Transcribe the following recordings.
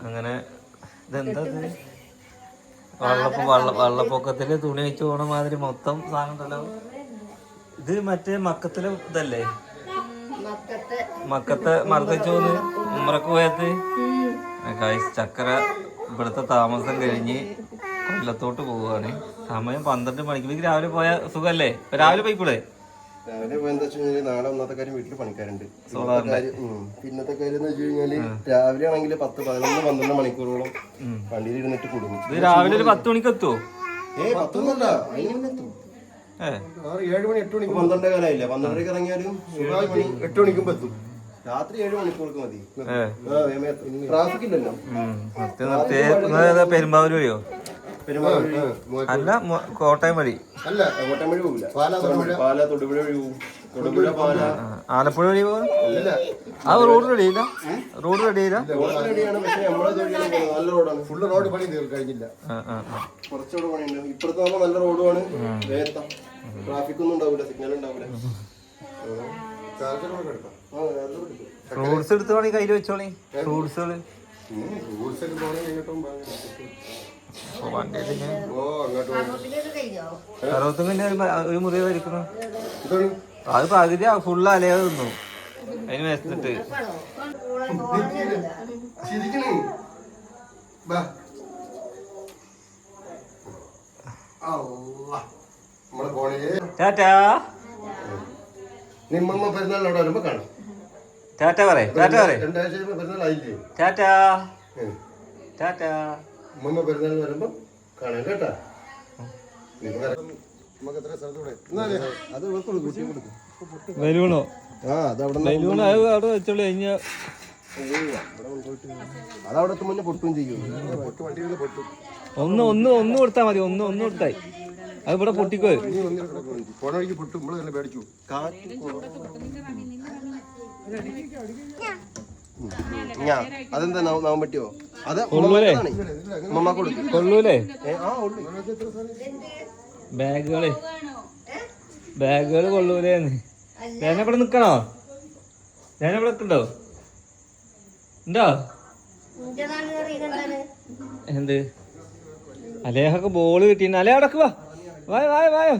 അങ്ങനെ ഇതെന്താ വെള്ളപ്പൊക്കത്തില് തുണി വെച്ച് പോണ മാതിരി മൊത്തം സാധനം ഉണ്ടല്ലോ. ഇത് മറ്റേ മക്കത്തിലെ ഇതല്ലേ, മക്കത്തെ മർദ്ദിച്ചു പോന്ന് ഉമ്മറക്ക് പോയത്. ചക്കര ഇവിടുത്തെ താമസം കഴിഞ്ഞ് കൊല്ലത്തോട്ട് പോവുകയാണ്. സമയം 12 മണിക്ക്. രാവിലെ പോയ സുഖല്ലേ? രാവിലെ പോയിക്കൂടെ? രാവിലെ പോയെന്താ വെച്ച് കഴിഞ്ഞാല് നാളെ ഒന്നാമത്തെ കാര്യം വീട്ടില് പണിക്കാരുണ്ട്. പിന്നത്തെ കാര്യം എന്ന് വെച്ച് കഴിഞ്ഞാല് രാവിലെ ആണെങ്കിൽ 10-11-12 മണിക്കൂറോളം വണ്ടിയിൽ ഇരുന്നിട്ട് കൊടുക്കും. രാവിലെ ഒരു 10 മണിക്ക് എത്തുമോ? 10 അതിനെത്തും. 7 മണി 8 മണിക്ക് 12 കാലമായില്ല. 12 ഇറങ്ങിയാലും 8 മണിക്കും എത്തും. രാത്രി 7 മണിക്കൂർക്ക് മതി. ട്രാഫിക് ഇല്ലല്ലോ. പെരുമ്പാവൂർ വഴിയോ? അല്ല, കോട്ടയം വഴി. അല്ല, കോട്ടയം വഴി പോകില്ല. പാല തൊടുപുഴ വഴി പോകും. തൊടുപുഴ പാല ആലപ്പുഴ വഴി പോകും. അത് റോഡ് റെഡിയില്ല. റോഡ് റെഡിയില്ല. റെഡിയാണ്, പക്ഷെ നമ്മളെ നല്ല റോഡാണ്. ഫുള്ള് റോഡ് പണി കഴിഞ്ഞില്ല. കുറച്ചുകൂടെ പണിയുണ്ട്. ഇപ്പുറത്തെ നല്ല റോഡുമാണ്. വേഗം ട്രാഫിക് ഒന്നും ഉണ്ടാവില്ല, സിഗ്നൽ ഉണ്ടാവില്ല. ഫ്രൂട്ട്സ് എടുത്ത് വേണമെങ്കിൽ കയ്യിൽ വെച്ചോളി. ഫ്രൂട്ട്സുകള് ഒരു മുറി വരിക്കുന്നു. അത് പകുതി ഫുള്ള് അലയാതെ തിന്നു. അതിന് വെച്ചിട്ട് ടാറ്റാ. നിമ്മമ്മ പെരുന്നാളിനോട് വരുമ്പോ കാണാം. ടാറ്റ പറയേ. ടാറ്റ പറയേ. 2 ആഴ്ച പെരുന്നാളായില്ലേ? ടാറ്റാ ടാറ്റാ. ഉമ്മമ്മ പെരുന്നാളിന് വരുമ്പോ കാണാം കേട്ടാ. ബലൂണോ? ബലൂൺ അവിടെ വെച്ചോളൂ. കഴിഞ്ഞ അതവിടെ മുന്നേ പൊട്ടും ചെയ്യും. ഒന്ന് കൊടുത്താ മതി. ഒന്ന് കൊടുത്തായി അത് ഇവിടെ പൊട്ടിക്കോ. പൊട്ടും പേടിച്ചു. അതെന്താ നാവാൻ പറ്റുമോ? അത് കൊള്ളൂലേ? ബാഗുകള് കൊള്ളൂലേന്ന്. ഞാൻ ഇവിടെ നിക്കണോ? ഞാൻ ഇവിടെ നിക്കണ്ടോ? ഉണ്ടോ? എന്ത് അലേഹൊക്കെ ബോള് കിട്ടീന്. അലേ അടക്ക് വാ. വായോ.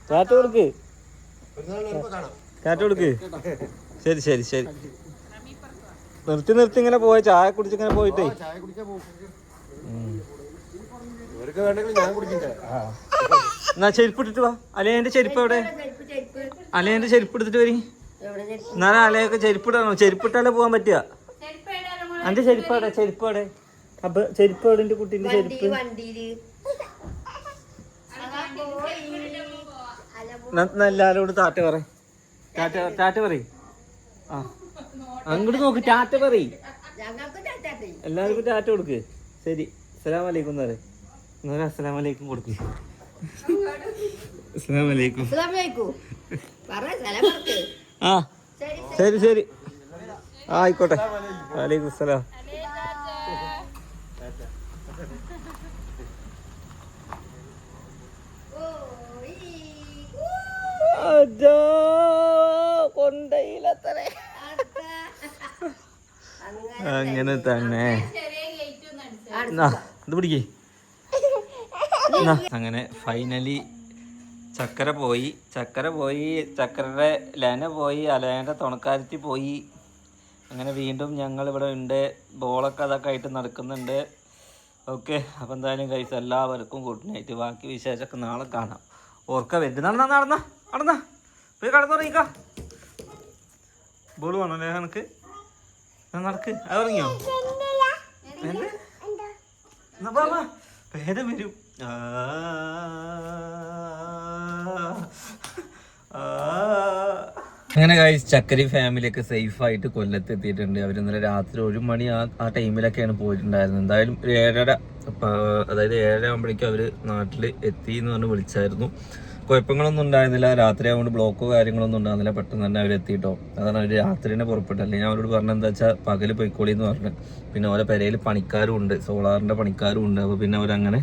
ടാറ്റ കൊടുക്ക്. ടാറ്റ കൊടുക്ക്. ശരി. നിർത്തി ഇങ്ങനെ പോയ ചായ കുടിച്ചിങ്ങനെ പോയിട്ടേ. എന്നാ ചെരുപ്പ് ഇട്ടിട്ട് വാ. അലേന്റെ ചെരുപ്പ് എവിടെ? അലേന്റെ ചെരുപ്പ് എടുത്തിട്ട് വരി. എന്നാലും അലയൊക്കെ ചെരുപ്പിടണോ? ചെരുപ്പിട്ടാലേ പോവാൻ പറ്റുക. എന്റെ ചെരുപ്പ് എവിടെ? അപ്പൊ ചെരുപ്പ് എവിടെ? എന്റെ കുട്ടീന്റെ ചെരുപ്പ് എല്ലാരോടും ടാറ്റ പറയും. ടാറ്റ പറയും. ആ അങ്ങോട്ട് നോക്ക്. ടാറ്റ പറയും. എല്ലാവർക്കും ടാറ്റ കൊടുക്ക്. ശരി. അസ്സലാമലൈക്കും എന്ന് പറയും. അസ്സലാമലൈക്കും കൊടുക്ക്. അസ്സലാമലൈക്കും. ആ ശരി. ആയിക്കോട്ടെ. വലൈക്കും സലാം. അങ്ങനെ തന്നെ. ഇത് പിടിക്കേ. അങ്ങനെ ഫൈനലി ചക്കര പോയി. ചക്കരയുടെ ലെന പോയി. അലേൻ്റെ തുണക്കാരത്തി പോയി. അങ്ങനെ വീണ്ടും ഞങ്ങൾ ഇവിടെ ഉണ്ട്. ബോളൊക്കെ അതൊക്കെ ആയിട്ട് നടക്കുന്നുണ്ട്. ഓക്കെ, അപ്പം എന്തായാലും കഴിച്ച് എല്ലാവർക്കും ഗുഡ് നൈറ്റ്. ബാക്കി വിശേഷമൊക്കെ നാളെ കാണാം. ഓർക്ക വരുന്ന നടന്ന പോയി കടന്നുറങ്ങിക്ക. ബോൾ വേണോ ലേഹ? എനിക്ക് നടക്ക്. അത് ഇറങ്ങിയോ? ഭേദം വരും. അങ്ങനെ ഗൈസ്, ചക്കരി ഫാമിലിയൊക്കെ സേഫായിട്ട് കൊല്ലത്ത് എത്തിയിട്ടുണ്ട്. അവർ ഇന്നലെ രാത്രി 1 മണി ആ ടൈമിലൊക്കെയാണ് പോയിട്ടുണ്ടായിരുന്നത്. എന്തായാലും ഒരു 7:30, അതായത് 7 ആകുമ്പോഴേക്കും അവർ നാട്ടിൽ എത്തി എന്ന് പറഞ്ഞ് വിളിച്ചായിരുന്നു. കുഴപ്പങ്ങളൊന്നും ഉണ്ടായിരുന്നില്ല. രാത്രി ആയതുകൊണ്ട് ബ്ലോക്കോ കാര്യങ്ങളൊന്നും ഉണ്ടായിരുന്നില്ല. പെട്ടെന്ന് തന്നെ അവർ എത്തിയിട്ടോ. അതാണ് അവർ രാത്രി തന്നെ പുറപ്പെട്ടല്ലേ. ഞാൻ അവരോട് പറഞ്ഞത് എന്താ വെച്ചാൽ പകൽ പൊയ്ക്കോളി എന്ന് പറഞ്ഞു. പിന്നെ ഓരോ പെരയിൽ പണിക്കാരും ഉണ്ട്, സോളാറിൻ്റെ പണിക്കാരും ഉണ്ട്. അപ്പോൾ പിന്നെ അവരങ്ങനെ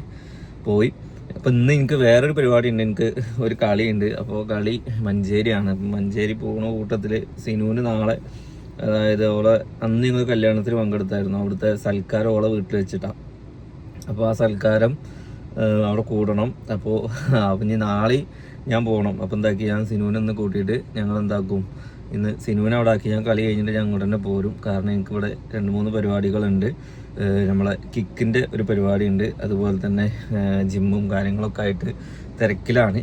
പോയി. അപ്പോൾ ഇന്ന് എനിക്ക് വേറൊരു പരിപാടി ഉണ്ട്. എനിക്ക് ഒരു കളിയുണ്ട്. അപ്പോൾ കളി മഞ്ചേരിയാണ്. മഞ്ചേരി പോകുന്ന കൂട്ടത്തിൽ സിനുവിന് നാളെ അതായത് ഓളെ അന്ന് ഞങ്ങൾ കല്യാണത്തിന് പങ്കെടുത്തായിരുന്നു. അവിടുത്തെ സൽക്കാരം ഓളെ വീട്ടിൽ വെച്ചിട്ടാണ്. അപ്പോൾ ആ സൽക്കാരം അവിടെ കൂടണം. അപ്പോൾ ഇനി നാളെ ഞാൻ പോകണം. അപ്പോൾ എന്താക്കി, ഞാൻ സിനുവിനെ ഒന്ന് കൂട്ടിയിട്ട് ഞങ്ങൾ എന്താക്കും, ഇന്ന് സിനുവിനെ അവിടെ ആക്കി ഞാൻ കളി കഴിഞ്ഞിട്ട് ഞാൻ അങ്ങോട്ട് തന്നെ പോരും. കാരണം എനിക്കിവിടെ 2-3 പരിപാടികളുണ്ട്. നമ്മളെ കിക്കിൻ്റെ ഒരു പരിപാടി ഉണ്ട്, അതുപോലെ തന്നെ ജിമ്മും കാര്യങ്ങളൊക്കെ ആയിട്ട് തിരക്കിലാണ്.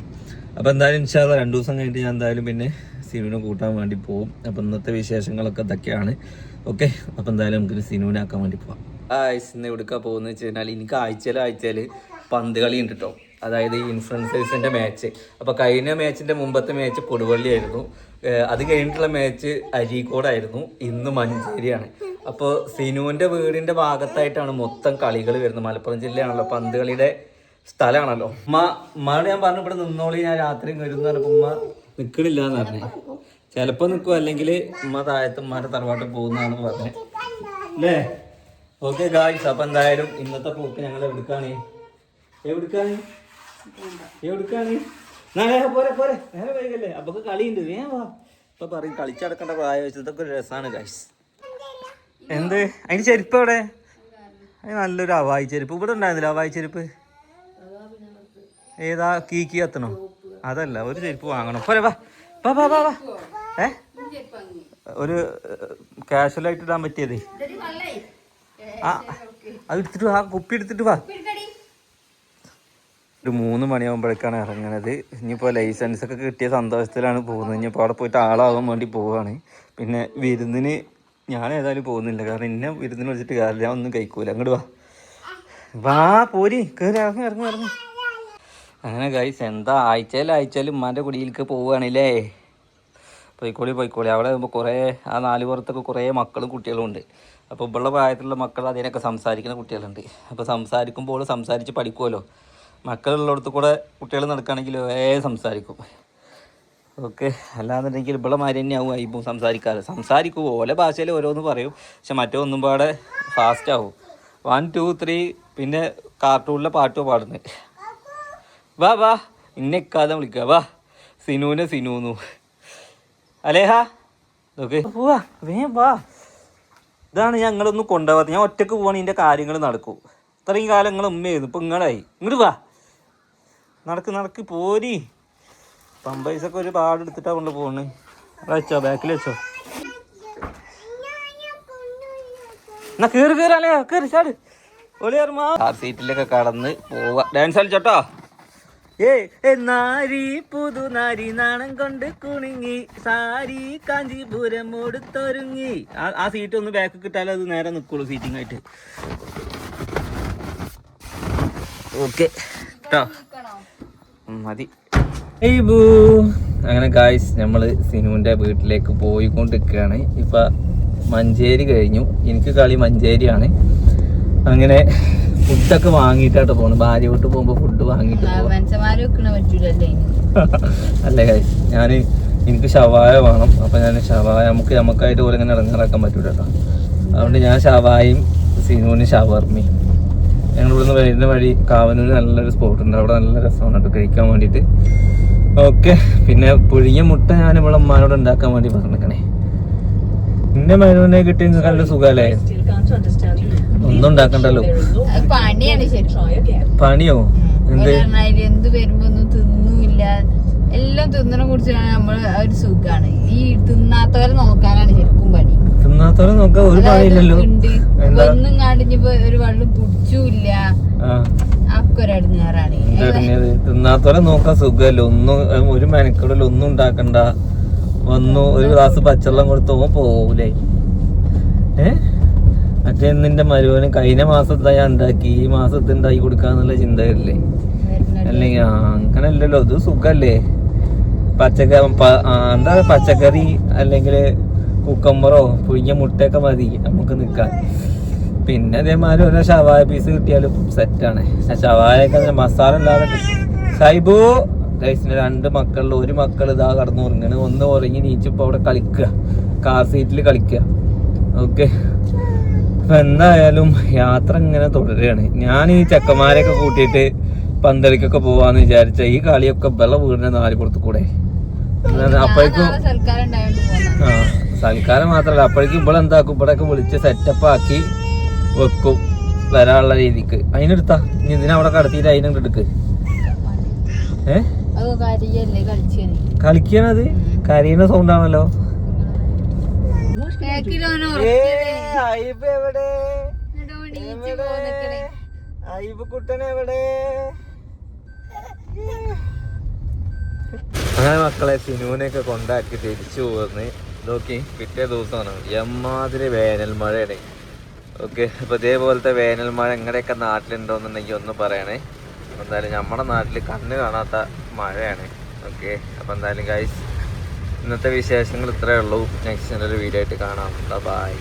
അപ്പോൾ എന്തായാലും ഇൻഷാല്ലാ 2 ദിവസം കഴിഞ്ഞിട്ട് ഞാൻ എന്തായാലും പിന്നെ സിനുവിനെ കൂട്ടാൻ വേണ്ടി പോകും. അപ്പോൾ ഇന്നത്തെ വിശേഷങ്ങളൊക്കെ ഇതൊക്കെയാണ്. ഓക്കെ, അപ്പോൾ എന്തായാലും നമുക്ക് സിനുവിനെ ആക്കാൻ വേണ്ടി പോവാം. ഇന്ന് എവിടുക്കാൻ പോകുന്നത് വെച്ച് കഴിഞ്ഞാൽ എനിക്ക് ആഴ്ചയിൽ പന്ത് കളി ഉണ്ട് കേട്ടോ. അതായത് ഈ ഇൻഫ്ലുവൻസേഴ്സിൻ്റെ മാച്ച്. അപ്പോൾ കഴിഞ്ഞ മാച്ചിൻ്റെ മുമ്പത്തെ മാച്ച് കൊടുവള്ളിയായിരുന്നു. അത് കഴിഞ്ഞിട്ടുള്ള മാച്ച് അരീക്കോടായിരുന്നു. ഇന്ന് മഞ്ചേരിയാണ്. അപ്പോൾ സിനുവിൻ്റെ വീടിൻ്റെ ഭാഗത്തായിട്ടാണ് മൊത്തം കളികൾ വരുന്നത്. മലപ്പുറം ജില്ലയാണല്ലോ, പന്ത് കളിയുടെ സ്ഥലമാണല്ലോ. ഉമ്മയോട് ഞാൻ പറഞ്ഞു ഇവിടെ നിന്നോളി, ഞാൻ രാത്രി വരുന്ന പറഞ്ഞപ്പോൾ ഉമ്മ നിൽക്കണില്ല എന്ന് പറഞ്ഞു. ചിലപ്പോൾ നിൽക്കും, അല്ലെങ്കിൽ ഉമ്മ താഴത്ത് ഉമ്മാരുടെ തറവാട്ടിൽ പോകുന്നതാണെന്ന് പറഞ്ഞു അല്ലേ. ഓക്കെ ഗായ്സ്, അപ്പം എന്തായാലും ഇന്നത്തെ പോക്ക് ഞങ്ങൾ എവിടുക്കാണ് പോരെ നേരെ വൈകല്ലേ. അപ്പൊ കളിയുണ്ട്, വേഗം വാ. ഇപ്പൊ പറയും കളിച്ചടക്കേണ്ട പ്രായം വെച്ചത്. ഇതൊക്കെ ഒരു രസമാണ് ഗായ്സ്. എന്ത് അതിന് ചെരുപ്പ് എവിടെ? അതിന് നല്ലൊരു അവായി ചെരുപ്പ് ഇവിടെ ഉണ്ടായിരുന്നില്ല. അവായി ചെരുപ്പ് ഏതാ? കീക്കി കത്തണോ? അതല്ല, ഒരു ചെരുപ്പ് വാങ്ങണം. പോരെ വാ വാ വാ വാ വാ. ഒരു കാഷ്വലായിട്ട് ഇടാൻ പറ്റിയതേ. ആ അത് എടുത്തിട്ട് വാ, കുപ്പി എടുത്തിട്ട് വാ. ഒരു 3 മണിയാകുമ്പോഴേക്കാണ് ഇറങ്ങണത്. ഇനിയിപ്പോൾ ലൈസൻസൊക്കെ കിട്ടിയ സന്തോഷത്തിലാണ് പോകുന്നത്. ഇനിയിപ്പോൾ അവിടെ പോയിട്ട് ആളാവാൻ വേണ്ടി പോവുകയാണ്. പിന്നെ വിരുന്നിന് ഞാൻ ഏതായാലും പോകുന്നില്ല, കാരണം ഇന്നെ വിരുന്നിന് വിളിച്ചിട്ട് കാര്യമില്ല, ഞാൻ ഒന്നും കഴിക്കൂല. അങ്ങോട്ട് വാ പോരി, കയറി ഇറങ്ങി. അങ്ങനെ ഗൈസ്, എന്താ ആഴ്ചയിൽ ഉമ്മാൻ്റെ കുടിയിലേക്ക് പോവുകയാണല്ലേ. പോയിക്കോളി. അവിടെ ആകുമ്പോൾ കുറേ ആ 4 പുറത്തൊക്കെ കുറേ മക്കളും കുട്ടികളും ഉണ്ട്. അപ്പോൾ ഇവിടെയുള്ള പ്രായത്തിലുള്ള മക്കൾ അതിനൊക്കെ സംസാരിക്കുന്ന കുട്ടികളുണ്ട്. അപ്പോൾ സംസാരിക്കുമ്പോൾ സംസാരിച്ച് പഠിക്കുമല്ലോ. മക്കളുള്ളിടത്ത് കൂടെ കുട്ടികൾ നടക്കുകയാണെങ്കിൽ സംസാരിക്കും. ഓക്കെ, അല്ലാന്നുണ്ടെങ്കിൽ ഇവിടെ മാതിരി തന്നെ ആവും. ആയിപ്പോൾ സംസാരിക്കും ഓലെ ഭാഷയിൽ ഓരോന്ന് പറയും, പക്ഷെ മറ്റേ ഒന്നും പാടെ ഫാസ്റ്റ് ആവും. 1 2 3 പിന്നെ കാർട്ടൂണിലെ പാട്ടോ പാടുന്നത്. വാ ഇന്നെ ഇക്കാതെ വിളിക്കുക. വാ സിനൂന്നു അലേഹാ. ഓക്കെ പോവാ, വേഗം വാ. ഇതാണ് ഞങ്ങളൊന്നും കൊണ്ടുപോകാത്ത. ഞാൻ ഒറ്റക്ക് പോവാണ്, ഇതിൻ്റെ കാര്യങ്ങൾ നടക്കും. ഇത്രയും കാലം നിങ്ങൾ ഉമ്മയായിരുന്നു, ഇപ്പം നിങ്ങളായി. ഇങ്ങോട്ട് വാ, നടക്ക് പോരി. പമ്പൈസൊക്കെ ഒരു പാടെടുത്തിട്ടാണ് കൊണ്ട് പോകുന്നത്. വെച്ചോ, ബാക്കിൽ വെച്ചോ. എന്നാ കേറി ചാട്. കാർ സീറ്റിലൊക്കെ കടന്ന് പോവാ. ഡാൻസ് കളിച്ചോട്ടോ. നാരി പുതുനാരി നാണം കൊണ്ട് കുണുങ്ങി സാരി കാഞ്ചീപുരം കൊടുത്തൊരുങ്ങി. ആ സീറ്റ് ഒന്ന് ബാക്ക് കിട്ടാലേ അത് നേരെ നിൽക്കുള്ളൂ സീറ്റിംഗ് ആയിട്ട്. ഓക്കെ കേട്ടോ, മതി. അങ്ങനെ ഗായ്സ്, നമ്മള് സിനുവിന്റെ വീട്ടിലേക്ക് പോയിക്കൊണ്ടിരിക്കുകയാണ്. ഇപ്പൊ മഞ്ചേരി കഴിഞ്ഞു. എനിക്ക് കളി മഞ്ചേരിയാണ്. അങ്ങനെ ഫുഡൊക്കെ വാങ്ങിയിട്ടായിട്ട് പോകണം. ഭാര്യ വീട്ട് പോകുമ്പോ ഫുഡ് വാങ്ങിയിട്ട് അല്ലേ ഗായ്സ്. എനിക്ക് ഷവായ വേണം. അപ്പൊ ഞാൻ ഷവായ നമുക്കായിട്ട് പോലെ ഇങ്ങനെ ഇറങ്ങാറാക്കാൻ പറ്റൂല കേട്ടോ. അതുകൊണ്ട് ഞാൻ ഷവായും സിനുവിന് ഷവർമ്മയും. ഞങ്ങൾ ഇവിടുന്ന് വരുന്ന വഴി കാവനൂർ നല്ലൊരു സ്പോട്ട് ഉണ്ട്, അവിടെ നല്ല രസമാണ് കേട്ടോ കഴിക്കാൻ വേണ്ടിയിട്ട്. ഓക്കെ, പിന്നെ പുഴുങ്ങിയ മുട്ട ഞാൻ ഇവിടെ അമ്മാനോട് ഉണ്ടാക്കാൻ വേണ്ടി പറഞ്ഞിരിക്കണേ. എന്റെ മരുവിനെ കിട്ടി നല്ല സുഖല്ലേ, ഒന്നും ഉണ്ടാക്കണ്ടല്ലോ. പണിയോ? എന്ത് വരുമ്പോ ഒന്നും തിന്നൂല്ല, എല്ലാം തിന്നണം കുറിച്ചാണ് നമ്മള് ഒരു സുഖാണ്. ഈ തിന്നാത്തവരെ നോക്കാനാണ് ശരിക്കും പണി. തിന്നാത്തവരെ നോക്കാൻ ഒരു പണിയില്ലല്ലോ. ഒന്നും കാണിഞ്ഞപ്പോ ഒരു വെള്ളം കുടിച്ചൂല്ല, അക്കൊരടുങ്ങാറാണ്. തിന്നാത്തവരെ നോക്കാൻ സുഖമല്ലോ. ഒന്നും ഒരു മെനക്കെടല്ലോ, ഒന്നും ഉണ്ടാക്കണ്ട. ഒരു ഗ്ലാസ് പച്ചവെള്ളം കൊടുത്തോ പോവൂലേ. മറ്റേ നിന്റെ മരുവന് കഴിഞ്ഞ മാസത്തെ ഞാൻ ഉണ്ടാക്കി, ഈ മാസത്തെ ഉണ്ടാക്കി കൊടുക്കാന്നുള്ള ചിന്തയല്ലേ. അല്ലെങ്കിൽ അങ്ങനല്ലല്ലോ, ഇത് സുഖല്ലേ. പച്ചക്കറി അല്ലെങ്കിൽ കുക്കമ്പറോ പുഴിഞ്ഞ മുട്ടയൊക്കെ മതി നമുക്ക് നിൽക്കാൻ. പിന്നെ അതേമാതിരി ഓരോ ഷവായ പീസ് കിട്ടിയാലും സെറ്റാണ്. ഷവായൊക്കെ മസാല ഇല്ലാതെ. സൈബു ഗൈസിന് 2 മക്കളിൽ ഒരു മക്കൾ ഇതാ കടന്നുറങ്ങണ്. ഒന്ന് ഉറങ്ങി നീച്ചിപ്പോ അവിടെ കളിക്കുക, കാർ സീറ്റിൽ കളിക്കുക. ഓക്കെ, അപ്പൊ എന്തായാലും യാത്ര ഇങ്ങനെ തുടരുകയാണ്. ഞാൻ ഈ ചെക്കന്മാരെയൊക്കെ കൂട്ടിയിട്ട് പന്തളിക്കൊക്കെ പോവാന്ന് വിചാരിച്ച ഈ കളിയൊക്കെ വെള്ള വീടിനെ 4 പുറത്ത് കൂടെ. അപ്പോഴേക്കും സൽക്കാരം മാത്രല്ല അപ്പോഴേക്കും ഇവിടെ എന്താക്കും ഇവിടെയൊക്കെ വിളിച്ച് സെറ്റപ്പ് ആക്കി വെക്കും വരാനുള്ള രീതിക്ക്. അതിനെടുത്താ ഇനി ഇതിനവിടെ കടത്തിയിട്ട് അതിനങ്ങോട്ട് എടുക്ക്. കളിക്കണത് കരയുന്ന സൗണ്ടാണല്ലോ. അങ്ങനെ മക്കളെ സിനുവിനെയൊക്കെ കൊണ്ടാക്കി തിരിച്ചു പോകുന്നത്. നോക്കി പിറ്റേ ദിവസമാണ് എമ്മാതിരി വേനൽ മഴയാണ്. ഓക്കെ, അപ്പോൾ ഇതേപോലത്തെ വേനൽ മഴ എങ്ങനെയൊക്കെ നാട്ടിലുണ്ടോയെന്നുണ്ടെങ്കിൽ ഒന്ന് പറയണേ. എന്തായാലും നമ്മുടെ നാട്ടിൽ കണ്ണ് കാണാത്ത മഴയാണ്. ഓക്കെ, അപ്പോൾ എന്തായാലും ഗൈസ് ഇന്നത്തെ വിശേഷങ്ങൾ ഇത്രയേ ഉള്ളൂ. നെക്സ്റ്റ് നല്ലൊരു വീഡിയോ ആയിട്ട് കാണാം. ബൈ.